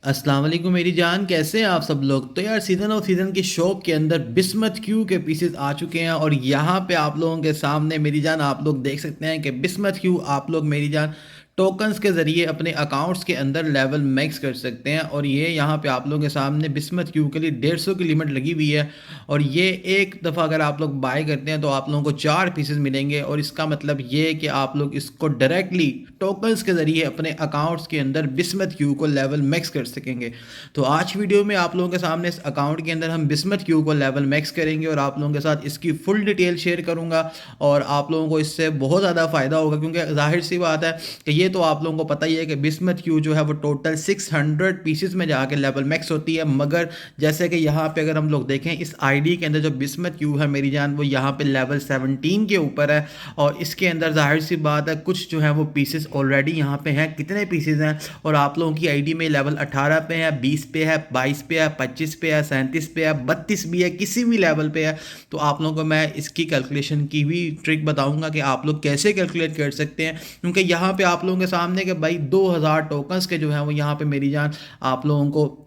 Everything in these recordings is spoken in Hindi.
अस्सलाम वालेकुम मेरी जान, कैसे हैं आप सब लोग। तो यार सीज़न ऑफ सीज़न की शॉप के अंदर बिस्मथ क्यू के पीसेस आ चुके हैं और यहाँ पे आप लोगों के सामने मेरी जान आप लोग देख सकते हैं कि बिस्मथ क्यू आप लोग मेरी जान टोकन्स के ज़रिए अपने अकाउंट्स के अंदर लेवल मैक्स कर सकते हैं। और ये यहाँ पे आप लोगों के सामने बिस्मथ क्यू के लिए 150 की लिमिट लगी हुई है और ये एक दफ़ा अगर आप लोग बाय करते हैं तो आप लोगों को 4 पीसेस मिलेंगे। और इसका मतलब ये है कि आप लोग इसको डायरेक्टली टोकन्स के ज़रिए अपने अकाउंट्स के अंदर बिस्मथ क्यू को लेवल मैक्स कर सकेंगे। तो आज वीडियो में आप लोगों के सामने इस अकाउंट के अंदर हम बिस्मथ क्यू को लेवल मैक्स करेंगे और आप लोगों के साथ इसकी फुल डिटेल शेयर करूंगा। और आप लोगों को इससे बहुत ज़्यादा फ़ायदा होगा क्योंकि जाहिर सी बात है कि ये तो आप लोगों को पता ही है कि बिस्मथ क्यू जो है वो टोटल 600 पीसेस में जाके लेवल मैक्स होती है। मगर जैसे कि यहाँ पे अगर हम लोग देखें इस आईडी के अंदर जो बिस्मथ क्यू है मेरी जान वो यहाँ पे लेवल 17 के ऊपर है। और इसके अंदर जाहिर सी बात है कुछ जो है वो पीसेस ऑलरेडी यहाँ पे हैं। कितने पीसेस हैं और आप लोगों की आईडी में लेवल 18 पे है, 20 पे है, 22 पे है, 25 पे है, 37 पे है, 32 भी है, किसी भी लेवल पे है। तो आप लोगों को मैं इसकी कैलकुलेशन की भी ट्रिक बताऊंगा कि आप लोग कैसे कैलकुलेट कर सकते हैं। क्योंकि यहाँ पे आप लोगों के सामने कि भाई 2000 टोकन्स के जो है वो यहाँ पे मेरी जान आप लोगों को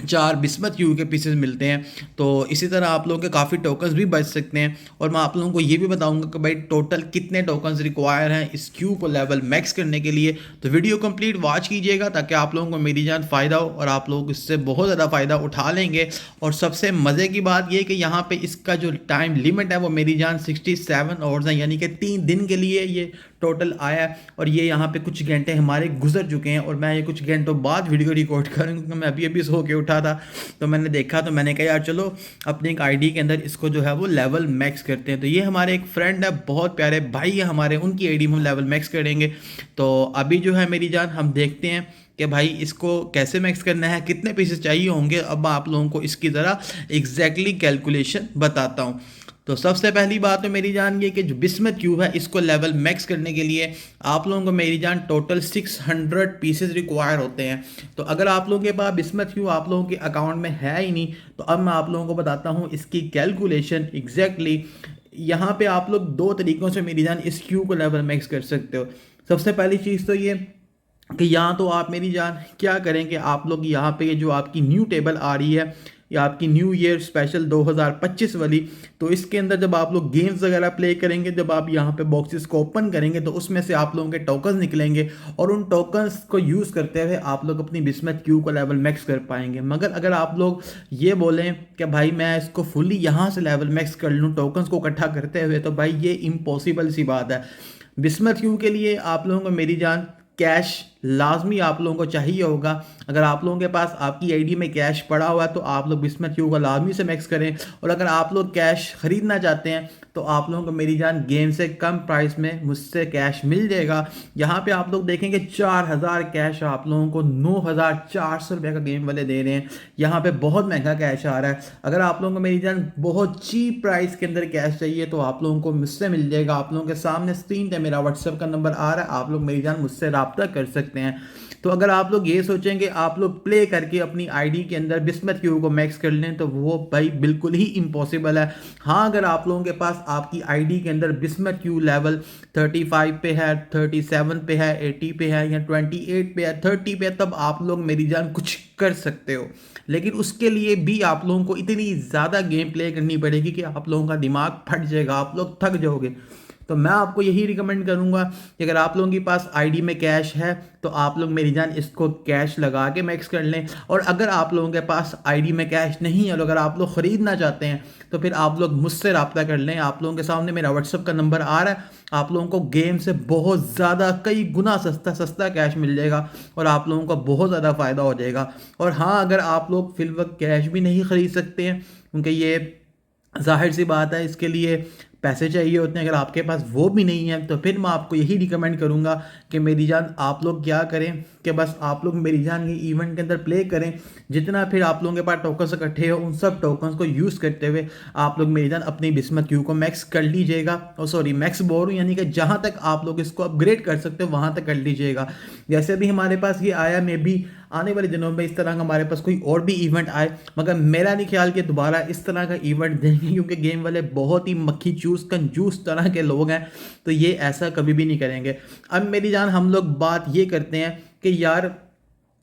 4 बिस्मथ क्यू के पीसेस मिलते हैं। तो इसी तरह आप लोगों के काफ़ी टोकन्स भी बच सकते हैं। और मैं आप लोगों को ये भी बताऊंगा कि भाई टोटल कितने टोकन्स रिक्वायर हैं इस क्यू को लेवल मैक्स करने के लिए। तो वीडियो कंप्लीट वॉच कीजिएगा ताकि आप लोगों को मेरी जान फ़ायदा हो और आप लोग इससे बहुत ज़्यादा फ़ायदा उठा लेंगे। और सबसे मज़े की बात ये कि यहाँ पे इसका जो टाइम लिमिट है वो मेरी जान 67 आवर्स है, यानी कि 3 दिन के लिए ये टोटल आया है। और ये यहाँ पे कुछ घंटे हमारे गुजर चुके हैं और मैं ये कुछ घंटों बाद वीडियो रिकॉर्ड करूँगा क्योंकि मैं अभी अभी सो के उठा था। तो मैंने देखा तो मैंने कहा यार चलो अपनी एक आईडी के अंदर इसको जो है वो लेवल मैक्स करते हैं। तो ये हमारे एक फ्रेंड है, बहुत प्यारे भाई है हमारे, उनकी आईडी में हम लेवल मैक्स करेंगे। तो अभी जो है मेरी जान हम देखते हैं कि भाई इसको कैसे मैक्स करना है, कितने पीसेस चाहिए होंगे। अब मैं आप लोगों को इसकी ज़रा एग्जैक्टली कैलकुलेशन बताता हूँ। तो सबसे पहली बात तो मेरी जान ये कि जो बिस्मथ क्यूब है इसको लेवल मैक्स करने के लिए आप लोगों को मेरी जान टोटल 600 पीसेस रिक्वायर होते हैं। तो अगर आप लोगों के पास बिस्मथ क्यूब आप लोगों के अकाउंट में है ही नहीं तो अब मैं आप लोगों को बताता हूँ इसकी कैलकुलेशन एग्जैक्टली। यहाँ पे आप लोग दो तरीक़ों से मेरी जान इस क्यू को लेवल मैक्स कर सकते हो। सबसे पहली चीज़ तो ये कि यहाँ तो आप मेरी जान क्या करें कि आप लोग यहाँ पे जो आपकी न्यू टेबल आ रही है या आपकी न्यू ईयर स्पेशल 2025 वाली, तो इसके अंदर जब आप लोग गेम्स वगैरह प्ले करेंगे, जब आप यहाँ पे बॉक्सेस को ओपन करेंगे तो उसमें से आप लोगों के टोकन्स निकलेंगे और उन टोकन्स को यूज़ करते हुए आप लोग अपनी बिस्मथ क्यू को लेवल मैक्स कर पाएंगे। मगर अगर आप लोग ये बोलें कि भाई मैं इसको फुली यहाँ से लेवल मैक्स कर लूँ टोकन्स को इकट्ठा करते हुए, तो भाई ये इम्पॉसिबल सी बात है। बिस्मथ क्यू के लिए आप लोगों को मेरी जान कैश लाजमी आप लोगों को चाहिए होगा। अगर आप लोगों के पास आपकी आईडी में कैश पड़ा हुआ है तो आप लोग बिस्मथ क्यू का लाजमी से मैक्स करें। और अगर आप लोग कैश खरीदना चाहते हैं तो आप लोगों को मेरी जान गेम से कम प्राइस में मुझसे कैश मिल जाएगा। यहाँ पे आप लोग देखेंगे 4000 कैश आप लोगों को 9400 रुपये का गेम वाले दे रहे हैं। यहाँ पे बहुत महंगा कैश आ रहा है। अगर आप लोगों को मेरी जान बहुत चीप प्राइस के अंदर कैश चाहिए तो आप लोगों को मुझसे मिल जाएगा। आप लोगों के सामने स्क्रीन पे मेरा व्हाट्सएप का नंबर आ रहा है, आप लोग मेरी जान मुझसे रब्ता कर सकते हैं। तो अगर आप लोग ये सोचेंगे आप लोग प्ले करके अपनी आईडी के अंदर बिस्मथ क्यू को मैक्स कर लें तो वो भाई बिल्कुल ही इम्पॉसिबल है। हाँ, अगर आप लोगों के पास आपकी आईडी के अंदर बिस्मथ क्यू लेवल 35 पे है, 37 पे है, 80 पे है या 28 पे है, 30 पे है, तब आप लोग मेरी जान कुछ कर सकते हो। लेकिन उसके लिए भी आप लोगों को इतनी ज़्यादा गेम प्ले करनी पड़ेगी कि आप लोगों का दिमाग फट जाएगा, आप लोग थक जाओगे। तो मैं आपको यही रिकमेंड करूंगा कि अगर आप लोगों के पास आईडी में कैश है तो आप लोग मेरी जान इसको कैश लगा के मैक्स कर लें। और अगर आप लोगों के पास आईडी में कैश नहीं है और अगर आप लोग ख़रीदना चाहते हैं तो फिर आप लोग मुझसे रब्ता कर लें। आप लोगों के सामने मेरा व्हाट्सएप का नंबर आ रहा है, आप लोगों को गेम से बहुत ज़्यादा कई गुना सस्ता सस्ता कैश मिल जाएगा और आप लोगों को बहुत ज़्यादा फ़ायदा हो जाएगा। और हाँ, अगर आप लोग फिल वक्त कैश भी नहीं ख़रीद सकते हैं क्योंकि ये जाहिर सी बात है इसके लिए पैसे चाहिए होते हैं, अगर आपके पास वो भी नहीं है तो फिर मैं आपको यही रिकमेंड करूंगा कि मेरी जान आप लोग क्या करें कि बस आप लोग मेरी जान ये इवेंट के अंदर प्ले करें। जितना फिर आप लोगों के पास टोकन्स इकट्ठे हो उन सब टोकन्स को यूज़ करते हुए आप लोग मेरी जान अपनी बिस्मथ क्यू को मैक्स कर लीजिएगा। और सॉरी मैक्स बोल रहा हूँ, यानी कि जहाँ तक आप लोग इसको अपग्रेड कर सकते हो वहाँ तक कर लीजिएगा। जैसे भी हमारे पास ये आया, मे भी आने वाले दिनों में इस तरह का हमारे पास कोई और भी इवेंट आए, मगर मेरा नहीं ख्याल कि दोबारा इस तरह का इवेंट देंगे क्योंकि गेम वाले बहुत ही मक्खी चूस कंजूस तरह के लोग हैं, तो ये ऐसा कभी भी नहीं करेंगे। अब मेरी जान हम लोग बात ये करते हैं कि यार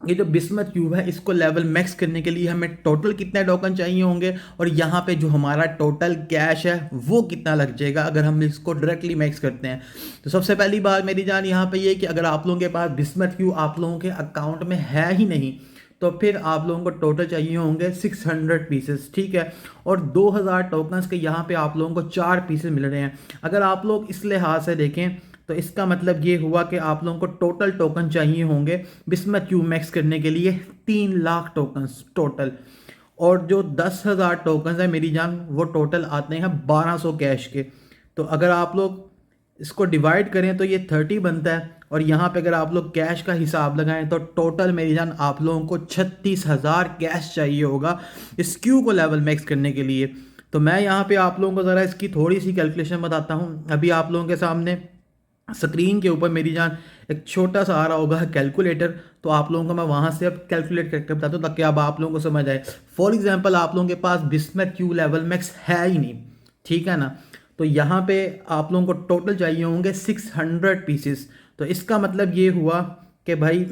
ये जो बिस्मथ क्यूब है इसको लेवल मैक्स करने के लिए हमें टोटल कितने टोकन चाहिए होंगे और यहाँ पे जो हमारा टोटल कैश है वो कितना लग जाएगा अगर हम इसको डायरेक्टली मैक्स करते हैं। तो सबसे पहली बात मेरी जान यहाँ पे ये कि अगर आप लोगों के पास बिस्मथ क्यूब आप लोगों के अकाउंट में है ही नहीं तो फिर आप लोगों को टोटल चाहिए होंगे 600 पीसेस, ठीक है। और 2000 टोकन्स के यहाँ पे आप लोगों को 4 पीसेस मिल रहे हैं। अगर आप लोग इस लिहाज से देखें तो इसका मतलब ये हुआ कि आप लोगों को टोटल टोकन चाहिए होंगे बिस्मथ क्यूब मैक्स करने के लिए 3 लाख टोकन्स टोटल। और जो 10,000 टोकन्स है मेरी जान वो टोटल आते हैं 1200 कैश के। तो अगर आप लोग इसको डिवाइड करें तो ये 30 बनता है और यहाँ पे अगर आप लोग कैश का हिसाब लगाएं तो टोटल मेरी जान आप लोगों को 36,000 कैश चाहिए होगा इस क्यू को लेवल मैक्स करने के लिए। तो मैं यहाँ पे आप लोगों को ज़रा इसकी थोड़ी सी कैलकुलेशन बताता हूँ। अभी आप लोगों के सामने स्क्रीन के ऊपर मेरी जान एक छोटा सा आ रहा होगा कैलकुलेटर, तो आप लोगों को मैं वहाँ से अब कैलकुलेट करके बताता हूँ ताकि अब आप लोगों को समझ आए। फॉर एग्जांपल आप लोगों के पास बिस्मथ क्यू लेवल मैक्स है ही नहीं, ठीक है ना, तो यहाँ पे आप लोगों को टोटल चाहिए होंगे 600 पीसेस। तो इसका मतलब ये हुआ कि भाई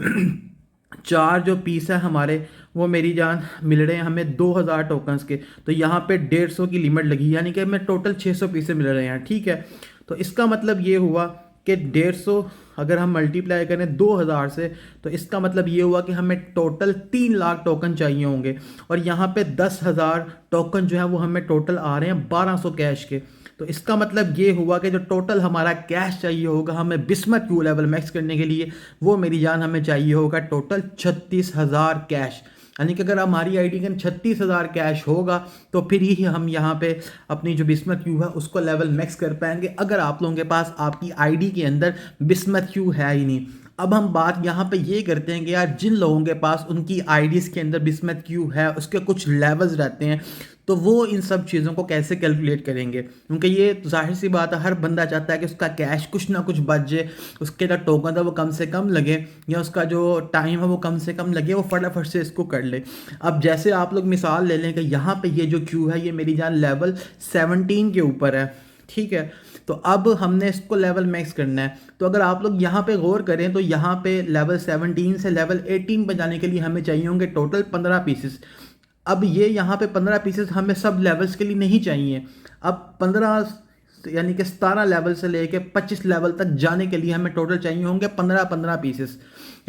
4 जो पीस है हमारे वो मेरी जान मिल रहे हैं हमें 2000 टोकन्स के। तो यहाँ पे 150 की लिमिट लगी यानी कि हमें टोटल 600 पीसेस मिल रहे हैं, ठीक है। तो इसका मतलब ये हुआ कि 150 अगर हम मल्टीप्लाई करें 2000 से तो इसका मतलब ये हुआ कि हमें टोटल 3 लाख टोकन चाहिए होंगे। और यहाँ पे 10,000 टोकन जो है वो हमें टोटल आ रहे हैं 1200 कैश के। तो इसका मतलब ये हुआ कि जो टोटल हमारा कैश चाहिए होगा हमें बिस्मथ क्यू लेवल मैक्स करने के लिए वो मेरी जान हमें चाहिए होगा टोटल 36,000 कैश। यानी कि अगर हमारी आईडी के 36,000 कैश होगा तो फिर ही हम यहाँ पे अपनी जो बिस्मथ क्यू है उसको लेवल मैक्स कर पाएंगे। अगर आप लोगों के पास आपकी आईडी के अंदर बिस्मथ क्यू है ही नहीं। अब हम बात यहाँ पे ये करते हैं कि यार जिन लोगों के पास उनकी आईडीज़ के अंदर बिस्मथ क्यू है उसके कुछ लेवल्स रहते हैं तो वो इन सब चीज़ों को कैसे कैलकुलेट करेंगे, क्योंकि ये जाहिर सी बात है हर बंदा चाहता है कि उसका कैश कुछ ना कुछ बच जाए, उसके जो टोकन है वो कम से कम लगे या उसका जो टाइम है वो कम से कम लगे, वो फटाफट से इसको कर ले। अब जैसे आप लोग मिसाल ले लें कि यहाँ पे ये जो क्यू है ये मेरी जान लेवल 17 के ऊपर है, ठीक है। तो अब हमने इसको लेवल मैक्स करना है। तो अगर आप लोग यहाँ पे गौर करें तो यहाँ पे लेवल 17 से लेवल 18 पर जाने के लिए हमें चाहिए होंगे टोटल 15 पीसेस। अब ये यहाँ पे 15 पीसेस हमें सब लेवल्स के लिए नहीं चाहिए। अब 15 यानी कि 17 लेवल से लेके 25 लेवल तक जाने के लिए हमें टोटल चाहिए होंगे 15 पीसेस।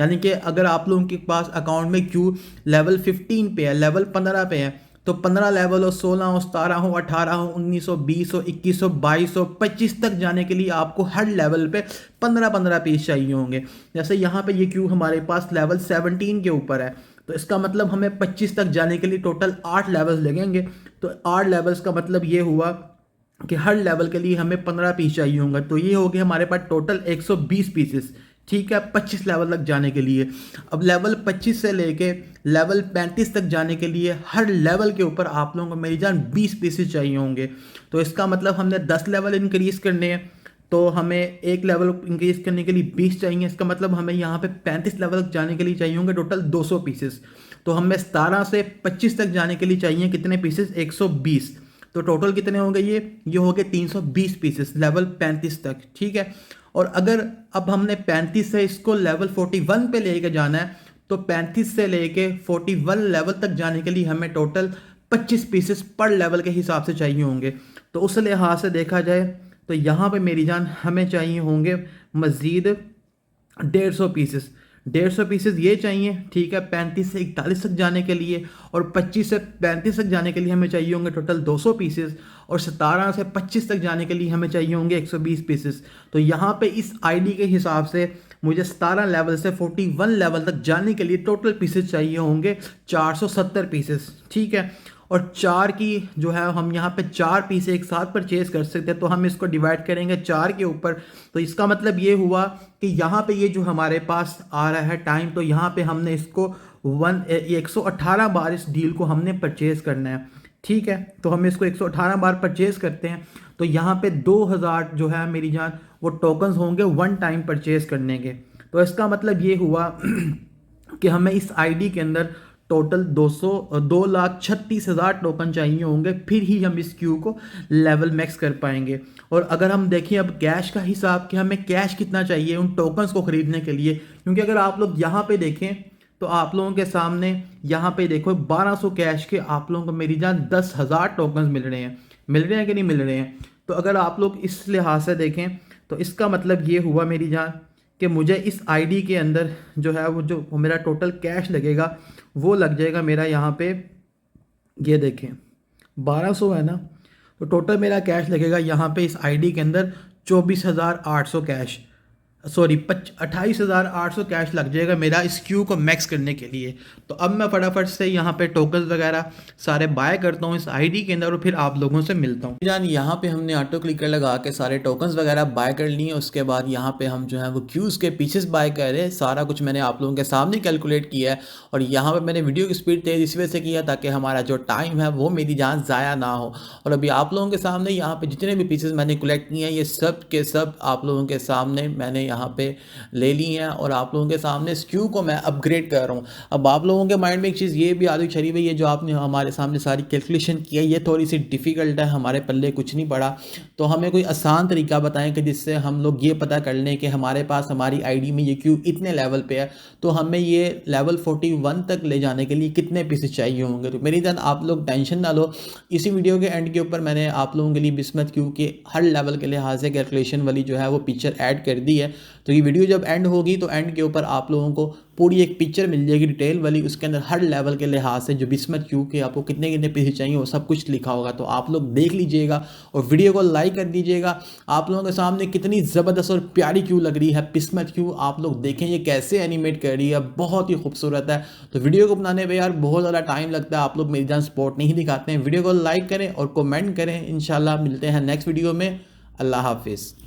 यानी कि अगर आप लोगों के पास अकाउंट में क्यू लेवल 15 पे है, लेवल 15 पे है, तो 15 लेवल हो, 16 हो, 17 हो, 18 हो, 19 हो, 20 हो, 21 हो, 22 हो, 25 तक जाने के लिए आपको हर लेवल पे 15 पीस चाहिए होंगे। जैसे यहाँ पे ये क्यू हमारे पास लेवल 17 के ऊपर है तो इसका मतलब हमें 25 तक जाने के लिए टोटल 8 लेवल्स लगेंगे। तो 8 लेवल्स का मतलब ये हुआ कि हर लेवल के लिए हमें 15 पीस चाहिए होंगे। तो ये हो गया हमारे पास टोटल 120 पीसेस, ठीक है, 25 लेवल तक जाने के लिए। अब लेवल 25 से लेके लेवल 35 तक जाने के लिए हर लेवल के ऊपर आप लोगों को मेरी जान 20 पीसेस चाहिए होंगे। तो इसका मतलब हमने 10 लेवल इंक्रीज़ करने हैं तो हमें एक लेवल इंक्रीज करने के लिए 20 चाहिए। इसका मतलब हमें यहाँ पे 35 लेवल तक जाने के लिए चाहिए होंगे टोटल 200 पीसेस। तो हमें 17 से 25 तक जाने के लिए चाहिए कितने पीसेस, 120। तो टोटल कितने होंगे ये हो गए 320 पीसेस लेवल 35 तक, ठीक है। और अगर अब हमने 35 से इसको लेवल 41 पे लेके जाना है तो 35 से लेके 41 लेवल तक जाने के लिए हमें टोटल 25 पीसेस पर लेवल के हिसाब से चाहिए होंगे। तो उस लिहाज से देखा जाए तो यहाँ पे मेरी जान हमें चाहिए होंगे मज़ीद 150 पीसेस। 150 पीसेस ये चाहिए, ठीक है, 35 से 41 तक जाने के लिए। और 25 से 35 तक जाने के लिए हमें चाहिए होंगे टोटल 200 पीसेस। और 17 से 25 तक जाने के लिए हमें चाहिए होंगे 120 पीसेस। तो यहाँ पे इस आईडी के हिसाब से मुझे 17 लेवल से 41 लेवल तक जाने के लिए टोटल पीसेस चाहिए होंगे 470 पीसेस, ठीक है। और 4 की जो है हम यहाँ पे 4 पीस एक साथ परचेज कर सकते हैं। तो हम इसको डिवाइड करेंगे 4 के ऊपर। तो इसका मतलब ये हुआ कि यहाँ पे ये जो हमारे पास आ रहा है टाइम, तो यहाँ पे हमने इसको 118 बार इस डील को हमने परचेज करना है, ठीक है। तो हम इसको 118 बार परचेज करते हैं तो यहाँ पे 2000 जो है मेरी जान वो टोकन्स होंगे वन टाइम परचेज करने के। तो इसका मतलब ये हुआ कि हमें इस आईडी के अंदर टोटल 2,36,000 टोकन चाहिए होंगे, फिर ही हम इस क्यू को लेवल मैक्स कर पाएंगे। और अगर हम देखें अब कैश का हिसाब कि हमें कैश कितना चाहिए उन टोकन्स को ख़रीदने के लिए, क्योंकि अगर आप लोग यहाँ पे देखें तो आप लोगों के सामने यहाँ पे देखो 1200 कैश के आप लोगों को मेरी जान 10,000 टोकन्स मिल रहे हैं कि नहीं मिल रहे हैं। तो अगर आप लोग इस लिहाज से देखें तो इसका मतलब ये हुआ मेरी जान कि मुझे इस आईडी के अंदर जो है वो जो मेरा टोटल कैश लगेगा वो लग जाएगा मेरा यहाँ पे, ये देखें 1200 है ना, तो टोटल मेरा कैश लगेगा यहाँ पे इस आईडी के अंदर 24,800 कैश, सॉरी 28,800 कैश लग जाएगा मेरा इस क्यू को मैक्स करने के लिए। तो अब मैं फटाफट से यहाँ पे टोकन्स वगैरह सारे बाय करता हूँ इस आईडी के अंदर और फिर आप लोगों से मिलता हूँ जान। यहाँ पे हमने ऑटो क्लिकर लगा के सारे टोकन्स वगैरह बाय कर लिए। उसके बाद यहाँ पे हम जो है वो क्यूज़ के पीसेस बाय कर रहे हैं। सारा कुछ मैंने आप लोगों के सामने कैलकुलेट किया है और यहाँ पर मैंने वीडियो की स्पीड तेज़ इस वजह से किया ताकि हमारा जो टाइम है वो मेरी जान ज़ाया ना हो। और अभी आप लोगों के सामने यहाँ पे जितने भी पीसेस मैंने कलेक्ट किए हैं ये सब के सब आप लोगों के सामने मैंने यहाँ पे ले ली हैं और आप लोगों के सामने इस क्यू को मैं अपग्रेड कर रहा हूँ। अब आप लोगों के माइंड में एक चीज़ ये भी आ रही शरीफ है, ये जो आपने हमारे सामने सारी कैलकुलेशन की है ये थोड़ी सी डिफ़िकल्ट है, हमारे पल्ले कुछ नहीं पड़ा। तो हमें कोई आसान तरीका बताएं कि जिससे हम लोग ये पता कर लें कि हमारे पास हमारी आईडी में ये क्यू इतने लेवल पे है तो हमें ये लेवल 41 तक ले जाने के लिए कितने पीसेस चाहिए होंगे। तो मेरी जान आप लोग टेंशन ना लो, इसी वीडियो के एंड के ऊपर मैंने आप लोगों के लिए बिस्मत क्यू के हर लेवल के लिहाज से कैलकुलेशन वाली जो है वो पिक्चर ऐड कर दी है। तो ये वीडियो जब एंड होगी तो एंड के ऊपर आप लोगों को पूरी एक पिक्चर मिल जाएगी डिटेल वाली, उसके अंदर हर लेवल के लिहाज से जो बिस्मत क्यू के आपको कितने कितने पीसेस चाहिए वो सब कुछ लिखा होगा। तो आप लोग देख लीजिएगा और वीडियो को लाइक कर दीजिएगा। आप लोगों के सामने कितनी ज़बरदस्त और प्यारी क्यू लग रही है बिस्मत क्यू, आप लोग देखें ये कैसे एनिमेट कर रही है, बहुत ही खूबसूरत है। तो वीडियो को बनाने पर यार बहुत ज़्यादा टाइम लगता है, आप लोग मेरी जान सपोर्ट नहीं दिखाते हैं। वीडियो को लाइक करें और कमेंट करें। इंशाल्लाह मिलते हैं नेक्स्ट वीडियो में। अल्लाह हाफिज़।